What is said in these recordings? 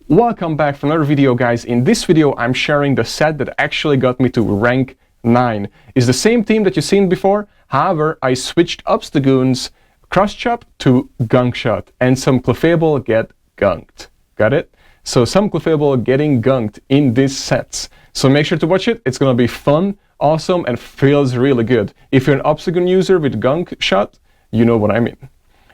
Welcome back for another video, guys. In this video I'm sharing the set that actually got me to rank 9. It's the same team that you've seen before, however I switched Obstagoon's Cross Chop to Gunk Shot and some Clefable get gunked. Got it? So some Clefable getting gunked in these sets. So make sure to watch it, it's gonna be fun, awesome and feels really good. If you're an Obstagoon user with Gunk Shot, you know what I mean.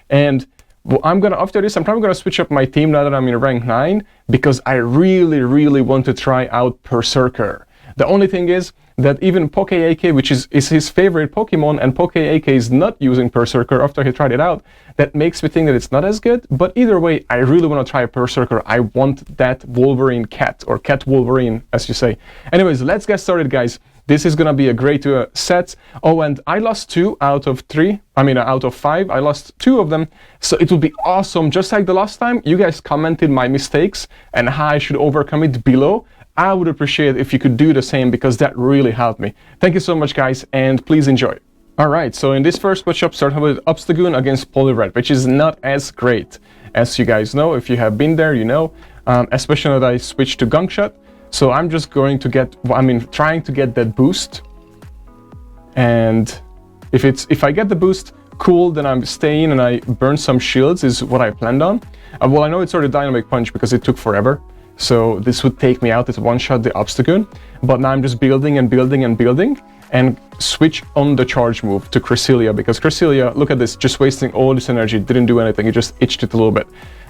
And well, after this, I'm probably gonna switch up my team now that I'm in rank 9 because I really want to try out Perrserker. The only thing is that even Poké which is his favorite Pokemon, and Poké is not using Perrserker after he tried it out, that makes me think that it's not as good. But either way, I really want to try Perrserker. I want that Wolverine cat, or cat Wolverine, as you say. Anyways, let's get started, guys. This is gonna be a great set. Oh, and I lost 2 out of 5. I lost 2 of them. So it would be awesome, just like the last time. You guys commented my mistakes and how I should overcome it below. I would appreciate if you could do the same because that really helped me. Thank you so much, guys, and please enjoy. Alright, so in this first matchup, starting with Obstagoon against Poliwrath, which is not as great. As you guys know, if you have been there, you know. Especially that I switched to Gunk Shot. So I'm just going to get, trying to get that boost. And if I get the boost, cool, then I'm staying and I burn some shields is what I planned on. Well, I know it's already Dynamic Punch because it took forever. So this would take me out, it's one-shot the Obstagoon. But now I'm just building and building and building and switch on the charge move to Registeel, because Registeel, look at this, just wasting all this energy, didn't do anything, it just itched it a little bit.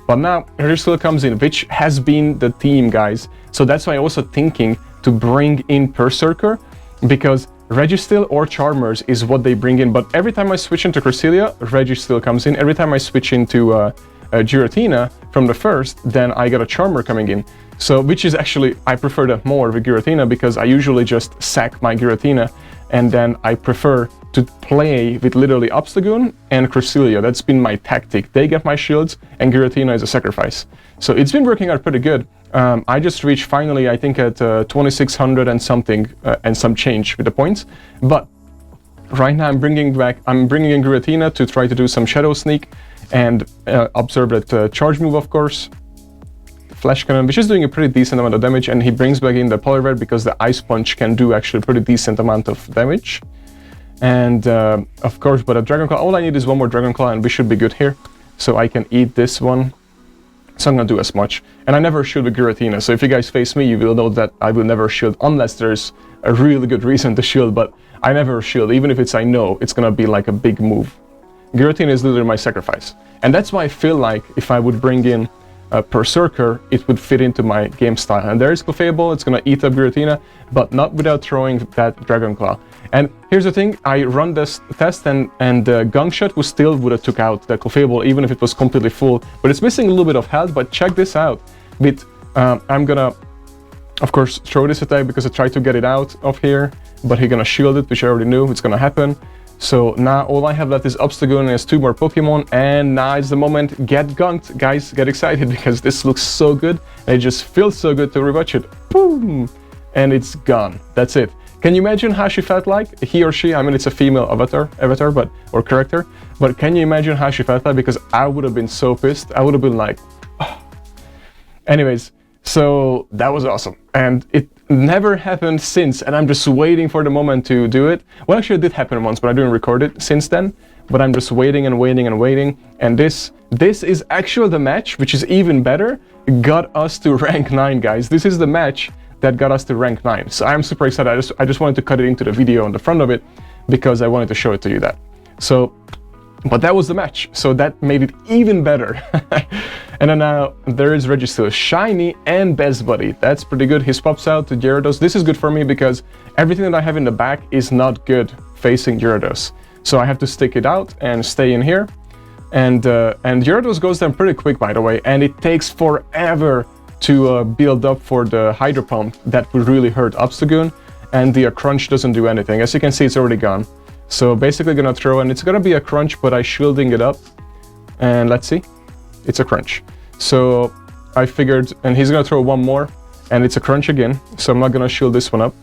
But now Registeel comes in, which has been the theme, guys. So that's why I'm also thinking to bring in Perrserker, because Registeel or Charmers is what they bring in. But every time I switch into Registeel, Registeel comes in. Every time I switch into Giratina from the first, then I got a Charmer coming in. So, which is actually, I prefer that more with Giratina, because I usually just sack my Giratina, and then I prefer to play with literally Obstagoon and Registeel. That's been my tactic. They get my shields, and Giratina is a sacrifice. So it's been working out pretty good. I just reached finally, I think, at 2600 and something, and some change with the points. But right now I'm bringing in Giratina to try to do some Shadow Sneak and observe that charge move, of course. Flash Cannon, which is doing a pretty decent amount of damage, and he brings back in the Poliwrath because the Ice Punch can do actually a pretty decent amount of damage. And of course, but a Dragon Claw, all I need is one more Dragon Claw and we should be good here. So I can eat this one. So I'm gonna do as much. And I never shield with Giratina, so if you guys face me, you will know that I will never shield unless there's a really good reason to shield, but I never shield, even if I know it's gonna be like a big move. Giratina is literally my sacrifice. And that's why I feel like if I would bring in Perrserker, it would fit into my game style. And there is Clefable, it's gonna eat up Giratina, but not without throwing that Dragon Claw. And here's the thing, I run this test and Gunk Shot would have took out the Clefable even if it was completely full. But it's missing a little bit of health, but check this out. I'm gonna, of course, throw this attack because I tried to get it out of here, but he's gonna shield it, which I already knew it's gonna happen. So now all I have left is Obstagoon and has 2 more Pokemon, and now is the moment, get gunked. Guys, get excited because this looks so good, and it just feels so good to rewatch it. Boom! And it's gone. That's it. Can you imagine how she felt like? He or she, I mean, it's a female avatar, or character, but can you imagine how she felt like? Because I would have been so pissed. I would have been like, oh. Anyways, so that was awesome. And it never happened since, and I'm just waiting for the moment to do it. Well, actually it did happen once, but I didn't record it since then. But I'm just waiting and waiting and waiting. And this is actually the match, which is even better, got us to rank 9, guys. This is the match that got us to rank 9. So I'm super excited. I just wanted to cut it into the video on the front of it because I wanted to show it to you that. So, but that was the match. So that made it even better. And then now there is Registeel, shiny and best buddy. That's pretty good. He pops out to Gyarados. This is good for me because everything that I have in the back is not good facing Gyarados. So I have to stick it out and stay in here. And Gyarados goes down pretty quick, by the way, and it takes forever to build up for the Hydro Pump. That would really hurt Obstagoon, and the Crunch doesn't do anything. As you can see, it's already gone. So basically gonna throw, and it's gonna be a Crunch, but I'm shielding it up. And let's see, it's a Crunch. So I figured, and he's gonna throw one more, and it's a Crunch again, so I'm not gonna shield this one up.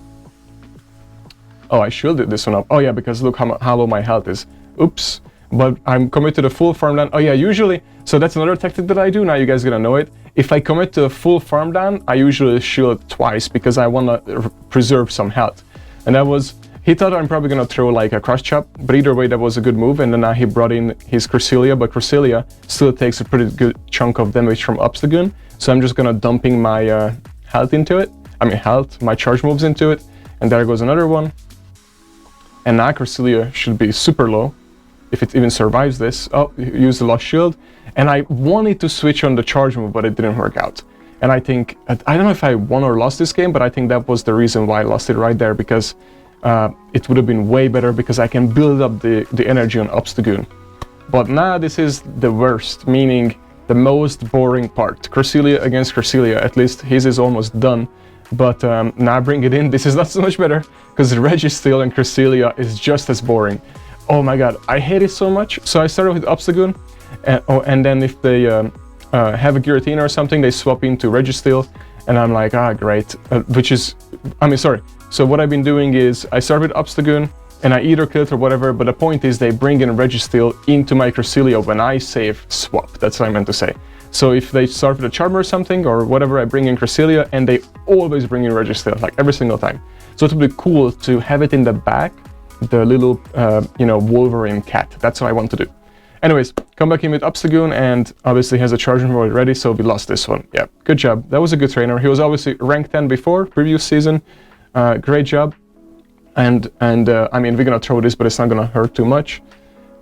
Oh, I shielded this one up. Oh yeah, because look how low my health is. Oops. but I'm committed to the full farm down. Oh yeah, usually, so that's another tactic that I do, now you guys gonna know it. If I commit to a full farm down, I usually shield twice because I wanna preserve some health. And that was, he thought I'm probably gonna throw like a cross chop, but either way that was a good move, and then now he brought in his Cresselia, but Cresselia still takes a pretty good chunk of damage from Obstagoon, so I'm just gonna dumping my health into it, my charge moves into it, and there goes another one. And now Cresselia should be super low, if it even survives this. Oh, use the lost shield, and I wanted to switch on the charge move, but it didn't work out. And I think, I don't know if I won or lost this game, but I think that was the reason why I lost it right there, because it would have been way better because I can build up the energy on Obstagoon. But now this is the worst, meaning the most boring part. Cresselia against Cresselia, at least his is almost done. But now I bring it in, this is not so much better, because Registeel and Cresselia is just as boring. Oh my god, I hate it so much. So I started with Obstagoon, and then if they have a Giratina or something, they swap into Registeel, and I'm like, ah, great. So what I've been doing is, I start with Obstagoon, and I either kill it or whatever, but the point is they bring in Registeel into my Cresselia when I save swap, that's what I meant to say. So if they start with a Charmer or something, or whatever, I bring in Cresselia, and they always bring in Registeel, like every single time. So it would be cool to have it in the back, the little, Wolverine cat. That's what I want to do. Anyways, come back in with Obstagoon, and obviously has a charge move already, so we lost this one. Yeah, good job. That was a good trainer. He was obviously rank 10 before, previous season. Great job. And I mean, we're gonna throw this, but it's not gonna hurt too much.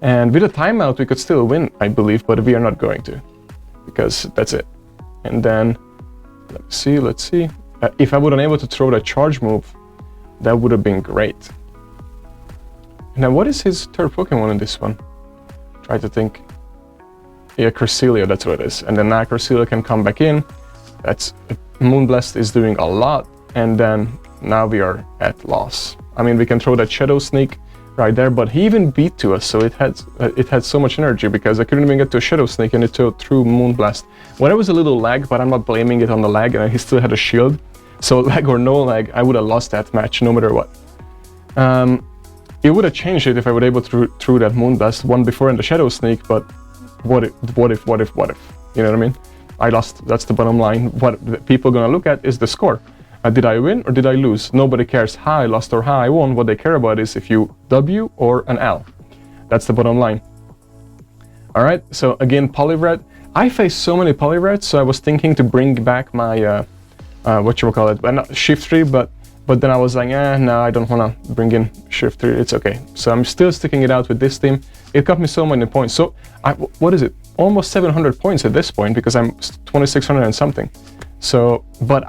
And with a timeout, we could still win, I believe, but we are not going to, because that's it. And then, let's see. If I would have been able to throw that charge move, that would have been great. Now, what is his third Pokemon in this one? Try to think. Yeah, Cresselia, that's what it is. And then now Cresselia can come back in. That's Moonblast is doing a lot, and then now we are at loss. I mean, we can throw that Shadow Sneak right there, but he even beat to us, so it had so much energy because I couldn't even get to a Shadow Sneak, and it threw Moonblast. Well, there was a little lag, but I'm not blaming it on the lag, and he still had a shield. So lag or no lag, I would have lost that match no matter what. It would have changed it if I would able to throw that Moonblast one before in the Shadow Sneak, but what if? You know what I mean? I lost, that's the bottom line. What people gonna look at is the score. Did I win or did I lose? Nobody cares how I lost or how I won. What they care about is if you W or an L. That's the bottom line. Alright, so again, Poliwrath. I faced so many Poliwraths, so I was thinking to bring back my, Shiftry, but then I was like, no, I don't want to bring in Shiftry, it's okay. So I'm still sticking it out with this team. It got me so many points. So, what is it? Almost 700 points at this point, because I'm 2600 and something. So, but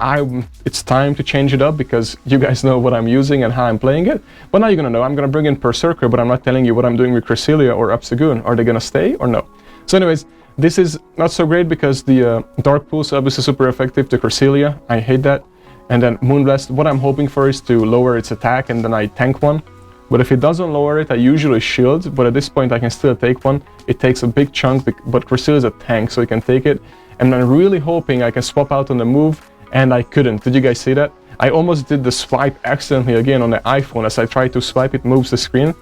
it's time to change it up, because you guys know what I'm using and how I'm playing it. But now you're gonna know. I'm gonna bring in Perrserker, but I'm not telling you what I'm doing with Cresselia or Obstagoon. Are they gonna stay or no? So anyways, this is not so great because the Dark Pulse obviously super effective to Cresselia. I hate that. And then Moonblast, what I'm hoping for is to lower its attack, and then I tank one. But if it doesn't lower it, I usually shield, but at this point I can still take one. It takes a big chunk, but Cresselia is a tank, so it can take it. And I'm really hoping I can swap out on the move, and I couldn't. Did you guys see that? I almost did the swipe accidentally again on the iPhone. As I try to swipe, it moves the screen,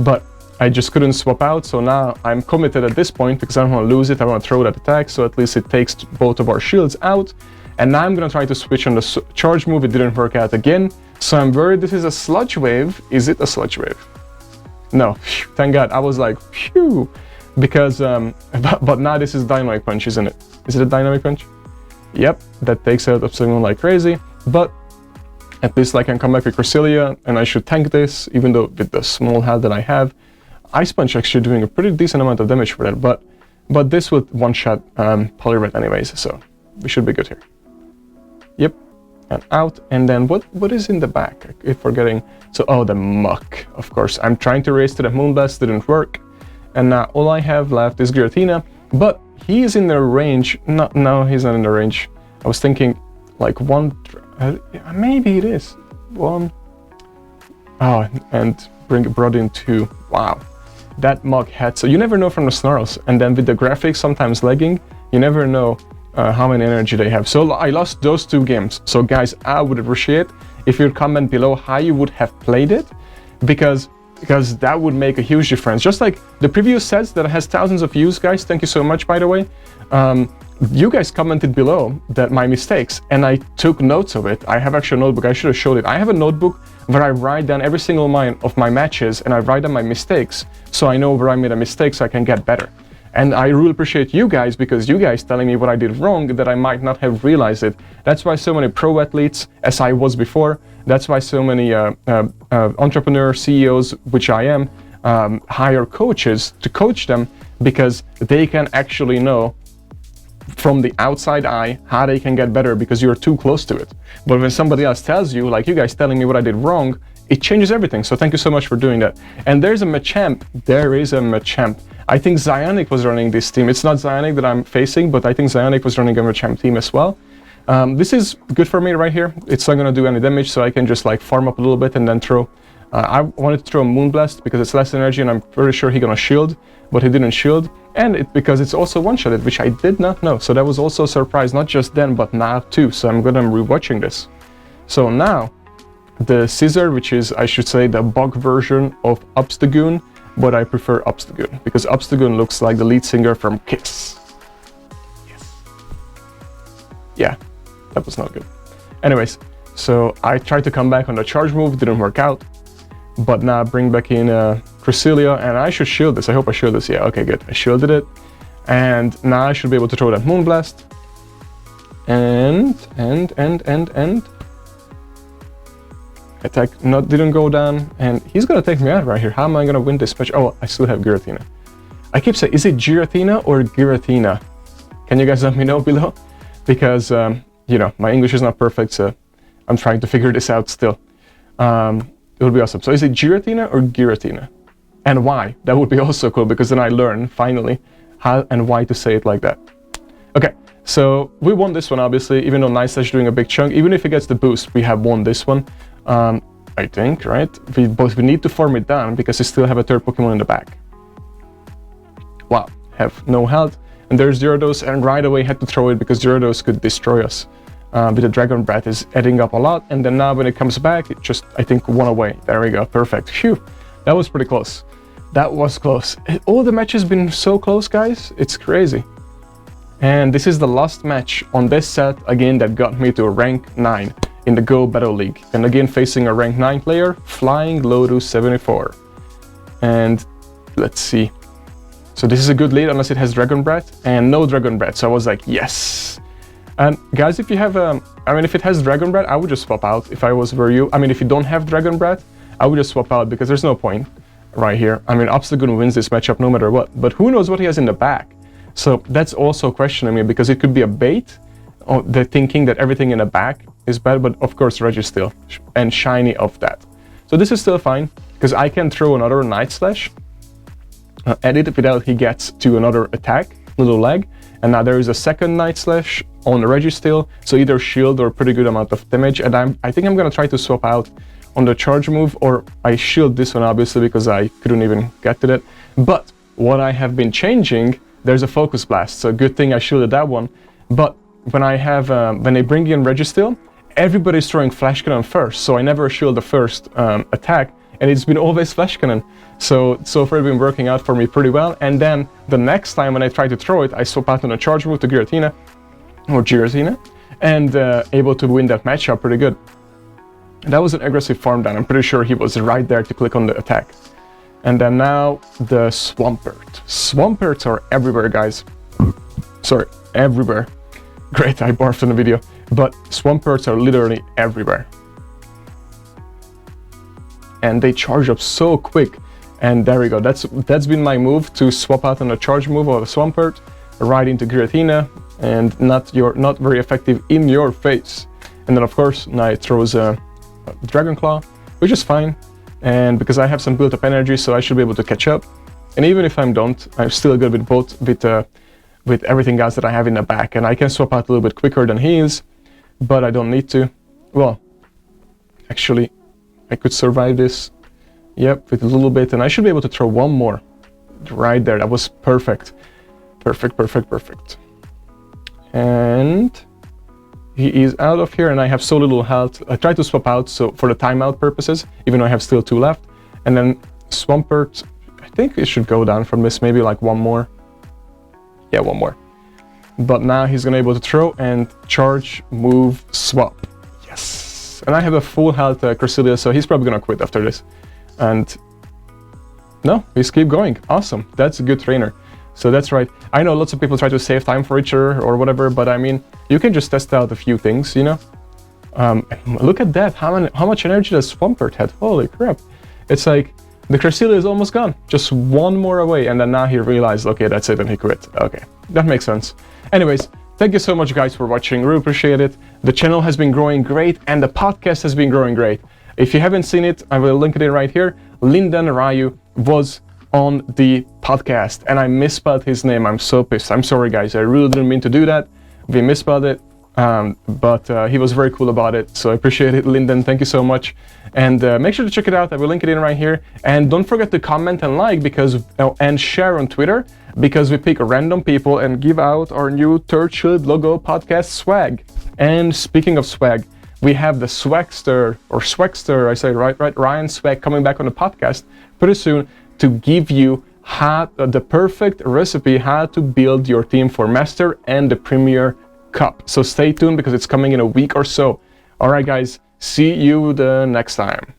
but I just couldn't swap out. So now I'm committed at this point because I don't want to lose it. I want to throw that attack, so at least it takes both of our shields out. And now I'm gonna try to switch on the charge move. It didn't work out again, so I'm worried this is a Sludge Wave. Is it a Sludge Wave? No, thank God. I was like, phew, because but now this is Dynamic Punch, isn't it? Is it a Dynamic Punch? Yep, that takes out Obstagoon like crazy, but at least I can come back with Cresselia, and I should tank this, even though with the small health that I have. Ice Punch actually doing a pretty decent amount of damage for that, but this would one-shot Poliwrath anyways, so we should be good here. Yep, and out, and then what is in the back? I keep forgetting. So, oh, the Muck, of course. I'm trying to race to the Moonblast, didn't work, and now all I have left is Giratina, but he is in the range. No, he's not in the range. I was thinking like one, maybe it is one. Oh, and brought in two. Wow, that Muck had, so you never know from the snarls, and then with the graphics sometimes lagging, you never know how many energy they have. So I lost those two games. So guys, I would appreciate if you comment below how you would have played it, because because that would make a huge difference. Just like the previous sets that has thousands of views, guys, thank you so much, by the way. You guys commented below that my mistakes, and I took notes of it. I have actually a notebook, I should have showed it. I have a notebook where I write down every single line of my matches, and I write down my mistakes, so I know where I made a mistake so I can get better. And I really appreciate you guys, because you guys telling me what I did wrong that I might not have realized it. That's why so many pro athletes, as I was before, that's why so many entrepreneur CEOs, which I am, hire coaches to coach them, because they can actually know from the outside eye how they can get better, because you're too close to it. But when somebody else tells you, like you guys telling me what I did wrong, it changes everything. So thank you so much for doing that. And there's a Machamp. There is a Machamp. I think Zionic was running this team. It's not Zionic that I'm facing, but I think Zionic was running a Machamp team as well. This is good for me right here. It's not going to do any damage, so I can just like farm up a little bit and then throw. I wanted to throw a Moonblast because it's less energy, and I'm pretty sure he's going to shield, but he didn't shield. And because it's also one-shotted, which I did not know. So that was also a surprise, not just then, but now too. So I'm going to be rewatching this. So now, the Scissor, which is, I should say, the bug version of Obstagoon, but I prefer Obstagoon, because Obstagoon looks like the lead singer from Kiss. Yes. Yeah, that was not good. Anyways, so I tried to come back on the charge move, didn't work out. But now bring back in Cresselia, and I should shield this. I hope I shield this. Yeah, okay, good. I shielded it. And now I should be able to throw that Moonblast. And attack didn't go down, and he's gonna take me out right here. How am I gonna win this match? Oh, I still have Giratina. I keep saying, is it Giratina or Giratina? Can you guys let me know below? Because you know, my English is not perfect, so I'm trying to figure this out still. It would be awesome. So is it Giratina or Giratina? And why? That would be also cool, because then I learn finally how and why to say it like that. Okay, so we won this one, obviously, even though Night Slash is doing a big chunk. Even if it gets the boost, we have won this one. I think, right? But we need to farm it down, because we still have a third Pokemon in the back. Wow, have no health. And there's Gyarados, and right away had to throw it, because Gyarados could destroy us. With the Dragon Breath is adding up a lot, and then now when it comes back, it just, I think, one away. There we go, perfect. Phew, that was pretty close. That was close. All the matches been so close, guys. It's crazy. And this is the last match on this set, again, that got me to rank 9 in the Go Battle League. And again, facing a rank 9 player, Flying Lotus 74. And let's see. So this is a good lead, unless it has Dragon Breath, and no Dragon Breath. So I was like, yes. And guys, if you have, I mean, if it has Dragon Breath, I would just swap out if I were you. I mean, if you don't have Dragon Breath, I would just swap out, because there's no point right here. I mean, Obstagoon wins this matchup no matter what, but who knows what he has in the back. So that's also questioning me, because it could be a bait, or they're thinking that everything in the back is bad, but of course Registeel and shiny of that. So this is still fine, because I can throw another Night Slash at it without he gets to another attack, little lag. And now there is a second Night Slash on the Registeel, so either shield or pretty good amount of damage. And I think I'm gonna try to swap out on the charge move, or I shield this one obviously because I couldn't even get to that. But what I have been changing, there's a Focus Blast, so good thing I shielded that one. But when I have, when they bring in Registeel, everybody's throwing Flash Cannon first, so I never shield the first attack, and it's been always Flash Cannon. So far it's been working out for me pretty well. And then the next time when I try to throw it, I swap out on a charge move to Giratina, and able to win that matchup pretty good. That was an aggressive farm down. I'm pretty sure he was right there to click on the attack. And then now the Swampert. Swamperts are everywhere, guys. Sorry, everywhere. Great, I barfed on the video. But Swamperts are literally everywhere. And they charge up so quick. And there we go. That's been my move, to swap out on a charge move of a Swampert, right into Giratina, and not very effective in your face. And then of course now it throws a Dragon Claw, which is fine. And because I have some built up energy, so I should be able to catch up. And even if I don't, I'm still good with both, with everything else that I have in the back. And I can swap out a little bit quicker than he is, but I don't need to. Well, actually, I could survive this. Yep, with a little bit, and I should be able to throw one more right there. That was perfect. Perfect. And he is out of here, and I have so little health. I tried to swap out so for the timeout purposes, even though I have still 2 left. And then Swampert, I think it should go down from this, maybe like one more. Yeah, one more. But now he's gonna be able to throw and charge, move, swap. Yes. And I have a full health Cresselia, so he's probably gonna quit after this. And no, he's keep going. Awesome. That's a good trainer. So that's right. I know lots of people try to save time for each other or whatever, but I mean, you can just test out a few things, you know? Look at that. How much energy does Swampert had? Holy crap. It's like the Cresselia is almost gone. Just one more away. And then now he realized, okay, that's it, and he quit. Okay, that makes sense. Anyways, thank you so much, guys, for watching. Really appreciate it. The channel has been growing great, and the podcast has been growing great. If you haven't seen it, I will link it in right here. Linden Ryu was on the podcast, and I misspelled his name. I'm so pissed. I'm sorry, guys. I really didn't mean to do that. We misspelled it, but he was very cool about it, so I appreciate it, Linden. Thank you so much. And make sure to check it out. I will link it in right here. And don't forget to comment and like and share on Twitter, because we pick random people and give out our new Third Shield logo podcast swag. And speaking of swag, we have the Swagster, or Swagster, I say right, Ryan Swag, coming back on the podcast pretty soon to give you the perfect recipe how to build your team for Master and the Premier Cup. So stay tuned, because it's coming in a week or so. All right, guys, see you the next time.